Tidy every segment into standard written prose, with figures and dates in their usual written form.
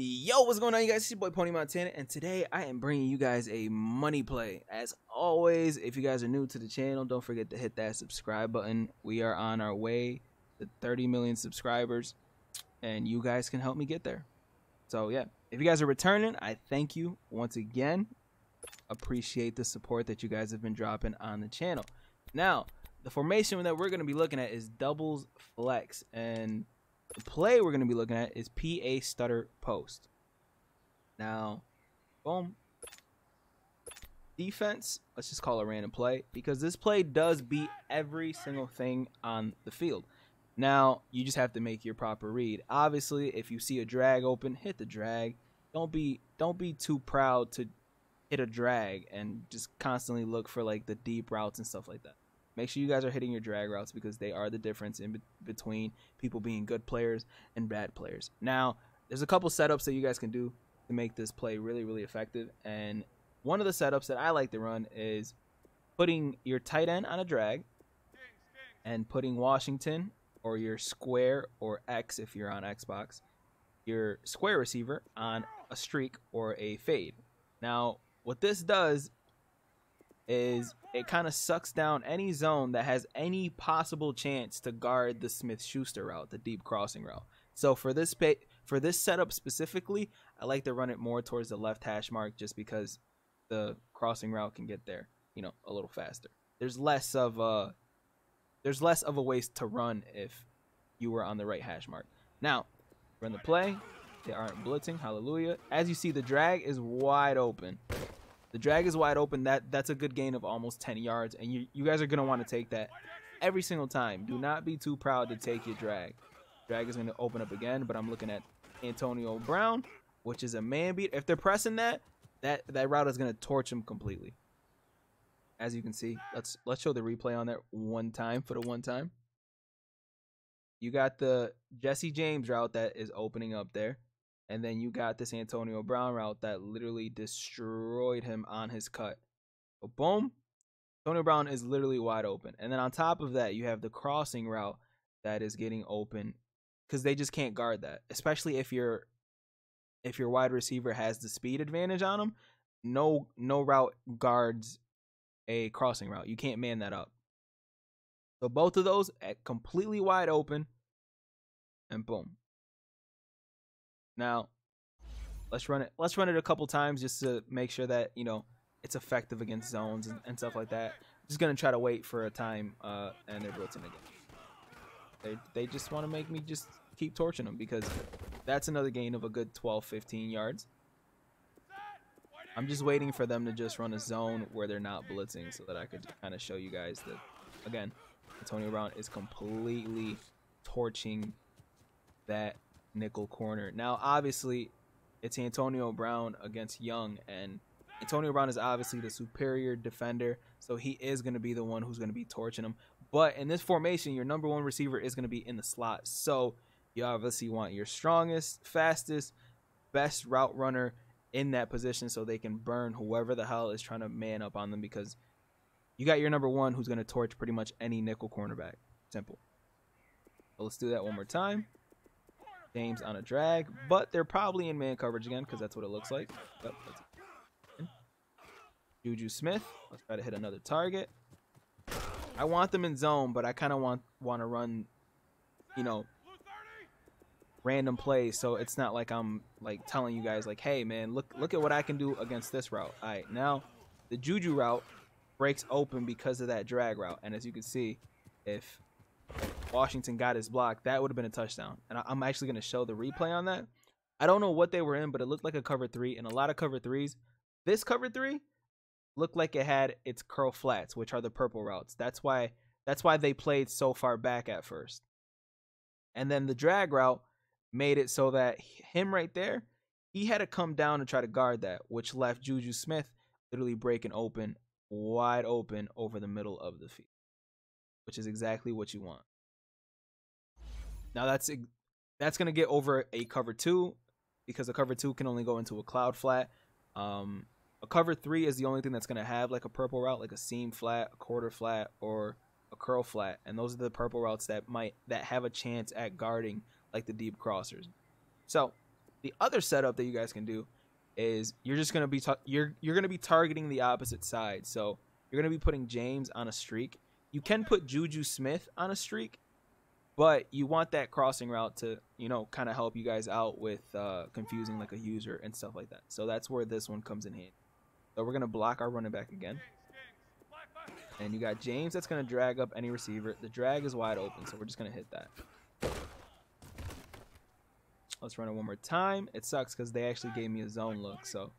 Yo, what's going on, you guys? It's your boy Pony Montana, and today I am bringing you guys a money play. As always, if you guys are new to the channel, don't forget to hit that subscribe button. We are on our way to 30 million subscribers, and you guys can help me get there. So yeah, if you guys are returning, I thank you once again. Appreciate the support that you guys have been dropping on the channel. Now, the formation that we're going to be looking at is doubles flex, and the play we're going to be looking at is PA stutter post. Now, boom. Defense, let's just call a random play, because this play does beat every single thing on the field. Now, you just have to make your proper read. Obviously, if you see a drag open, hit the drag. Don't be too proud to hit a drag and just constantly look for like the deep routes and stuff like that. Make sure you guys are hitting your drag routes, because they are the difference in between people being good players and bad players. Now, there's a couple setups that you guys can do to make this play really, really effective. And one of the setups that I like to run is putting your tight end on a drag and putting Washington, or your square or X if you're on Xbox, your square receiver on a streak or a fade. Now, what this does is it kind of sucks down any zone that has any possible chance to guard the Smith-Schuster route, the deep crossing route. So for this setup specifically, I like to run it more towards the left hash mark, just because the crossing route can get there, you know, a little faster. There's less of a ways to run if you were on the right hash mark. Now, run the play. They aren't blitzing. Hallelujah. As you see, the drag is wide open. The drag is wide open. That's a good gain of almost 10 yards, and you guys are going to want to take that every single time. Do not be too proud to take your drag. Drag is going to open up again, but I'm looking at Antonio Brown, which is a man beat. If they're pressing that route is going to torch him completely. As you can see, let's show the replay on there one time for the one time. You got the Jesse James route that is opening up there. And then you got this Antonio Brown route that literally destroyed him on his cut. So boom, Antonio Brown is literally wide open. And then on top of that, you have the crossing route that is getting open, because they just can't guard that. Especially if your wide receiver has the speed advantage on him, no route guards a crossing route. You can't man that up. So both of those at completely wide open, and boom. Now, let's run it a couple times just to make sure that, you know, it's effective against zones and stuff like that. Just gonna try to wait for a time, and they're blitzing again. They just want to make me just keep torching them, because that's another gain of a good 12-15 yards. I'm just waiting for them to just run a zone where they're not blitzing, so that I could kind of show you guys that, again, Antonio Brown is completely torching that nickel corner. Now, obviously, it's Antonio Brown against Young, and Antonio Brown is obviously the superior defender, so he is going to be the one who's going to be torching him. But in this formation, your number one receiver is going to be in the slot, so you obviously want your strongest, fastest, best route runner in that position, so they can burn whoever the hell is trying to man up on them, because you got your number one who's going to torch pretty much any nickel cornerback. Simple. So let's do that one more time. James on a drag, but they're probably in man coverage again, because that's what it looks like. Yep, that's it. Juju Smith, let's try to hit another target. I want them in zone, but I kind of want to run, you know, random plays, so it's not like I'm like telling you guys like, hey man, look at what I can do against this route. All right, now the Juju route breaks open because of that drag route, and as you can see, if Washington got his block, that would have been a touchdown. And I'm actually going to show the replay on that. I don't know what they were in, but it looked like a cover 3, and a lot of cover 3s. This cover 3 looked like it had its curl flats, which are the purple routes. That's why they played so far back at first. And then the drag route made it so that him right there, he had to come down and try to guard that, which left Juju Smith literally breaking open, wide open over the middle of the field, which is exactly what you want. Now that's going to get over a cover 2, because a cover 2 can only go into a cloud flat. A cover 3 is the only thing that's going to have like a purple route, like a seam flat, a quarter flat, or a curl flat, and those are the purple routes that have a chance at guarding like the deep crossers. So The other setup that you guys can do is you're just gonna be you're gonna be targeting the opposite side. So you're gonna be putting James on a streak. You can put Juju Smith on a streak, but you want that crossing route to, you know, kind of help you guys out with confusing like a user and stuff like that. So that's where this one comes in handy. So we're gonna block our running back again. And you got James that's going to drag up any receiver. The drag is wide open, so we're just going to hit that. Let's run it one more time. It sucks because they actually gave me a zone look. So I'm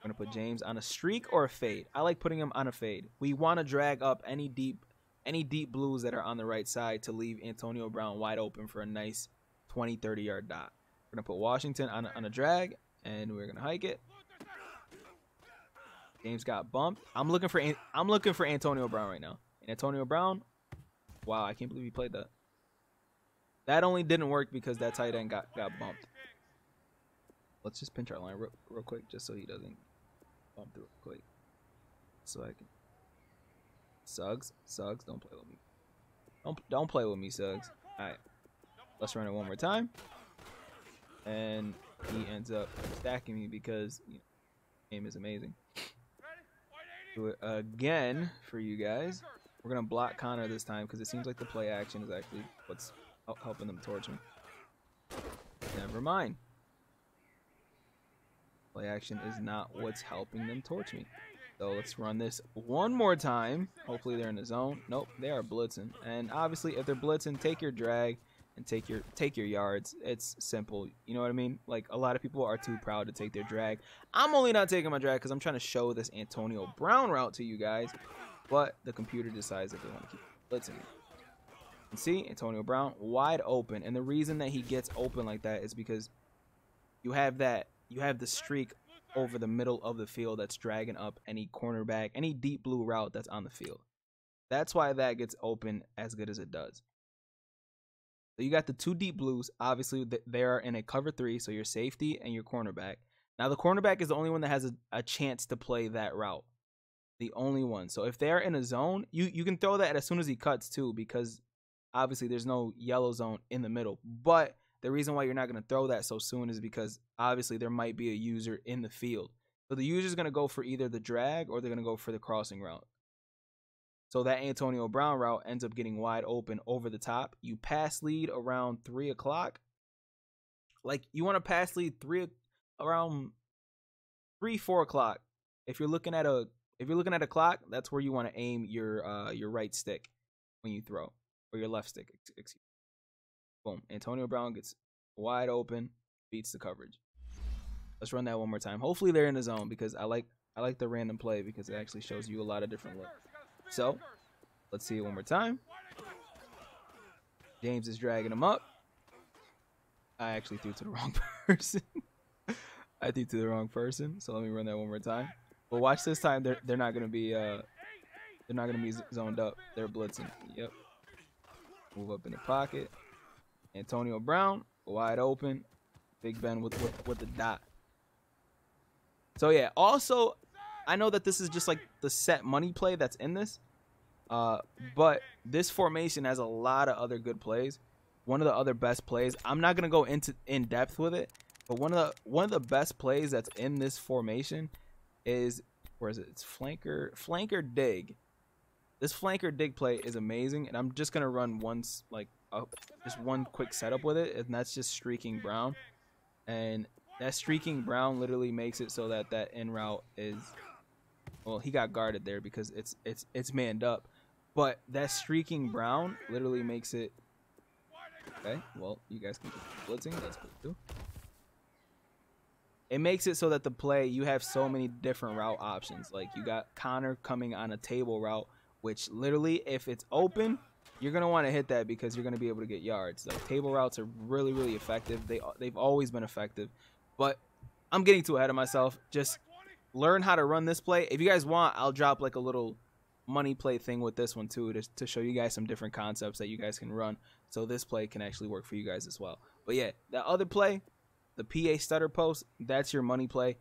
going to put James on a streak or a fade. I like putting him on a fade. We want to drag up any deep blues that are on the right side to leave Antonio Brown wide open for a nice 20, 30-yard dot. We're going to put Washington on a drag, and we're going to hike it. James got bumped. I'm looking for Antonio Brown right now. And Antonio Brown, wow, I can't believe he played that. That only didn't work because that tight end got bumped. Let's just pinch our line real quick, just so he doesn't bump through quick. So I can. Suggs, don't play with me. Don't play with me, Suggs. All right, let's run it one more time. And he ends up stacking me because, you know, the game is amazing. Do it again for you guys. We're gonna block Connor this time because it seems like the play action is actually what's helping them torch me. Never mind. Play action is not what's helping them torch me. So let's run this one more time. Hopefully they're in the zone. Nope, they are blitzing. And obviously, if they're blitzing, take your drag and take your yards. It's simple. You know what I mean? Like, a lot of people are too proud to take their drag. I'm only not taking my drag because I'm trying to show this Antonio Brown route to you guys. But the computer decides that they want to keep blitzing it. And see, Antonio Brown wide open. And the reason that he gets open like that is because you have the streak over the middle of the field that's dragging up any cornerback, any deep blue route that's on the field. That's why that gets open as good as it does. So you got the two deep blues. Obviously, they are in a cover 3, so your safety and your cornerback. Now, the cornerback is the only one that has a chance to play that route. The only one. So if they're in a zone, you can throw that as soon as he cuts, too, because obviously there's no yellow zone in the middle. But the reason why you're not going to throw that so soon is because obviously there might be a user in the field. So the user is going to go for either the drag or they're going to go for the crossing route. So that Antonio Brown route ends up getting wide open over the top. You pass lead around 3 o'clock. Like, you want to pass lead around 3, 4 o'clock. If you're looking at a clock, that's where you want to aim your right stick when you throw, or your left stick. Excuse me. Boom. Antonio Brown gets wide open, beats the coverage. Let's run that one more time. Hopefully they're in the zone because I like the random play because it actually shows you a lot of different looks. So, let's see it one more time. James is dragging him up. I actually threw to the wrong person. I threw to the wrong person. So let me run that one more time. But watch this time. They're not gonna be zoned up. They're blitzing. Yep. Move up in the pocket. Antonio Brown wide open. Big Ben with the dot. So yeah. Also, I know that this is just like the set money play that's in this, but this formation has a lot of other good plays. One of the other best plays. I'm not gonna go in depth with it, but one of the best plays that's in this formation is, where is it? It's flanker dig. This flanker dig play is amazing, and I'm just gonna run just one quick setup with it, and that's just streaking Brown, and that streaking Brown literally makes it so that in route is. Well, he got guarded there because it's manned up. But that streaking Brown literally makes it. Okay, well, you guys can keep blitzing. That's cool too. It makes it so that the play, you have so many different route options. Like, you got Connor coming on a table route, which literally, if it's open, you're going to want to hit that because you're going to be able to get yards. Like, table routes are really, really effective. They've always been effective. But I'm getting too ahead of myself. Just learn how to run this play. If you guys want, I'll drop like a little money play thing with this one too, to show you guys some different concepts that you guys can run, so this play can actually work for you guys as well. But yeah, that other play, the PA stutter post, that's your money play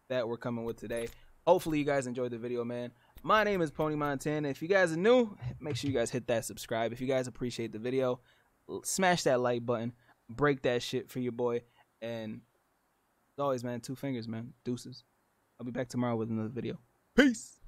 that we're coming with today. Hopefully you guys enjoyed the video, man. My name is Pony Montana. If you guys are new, make sure you guys hit that subscribe. If you guys appreciate the video, smash that like button, break that shit for your boy, and As always, man, 2 fingers, man. Deuces. I'll be back tomorrow with another video. Peace.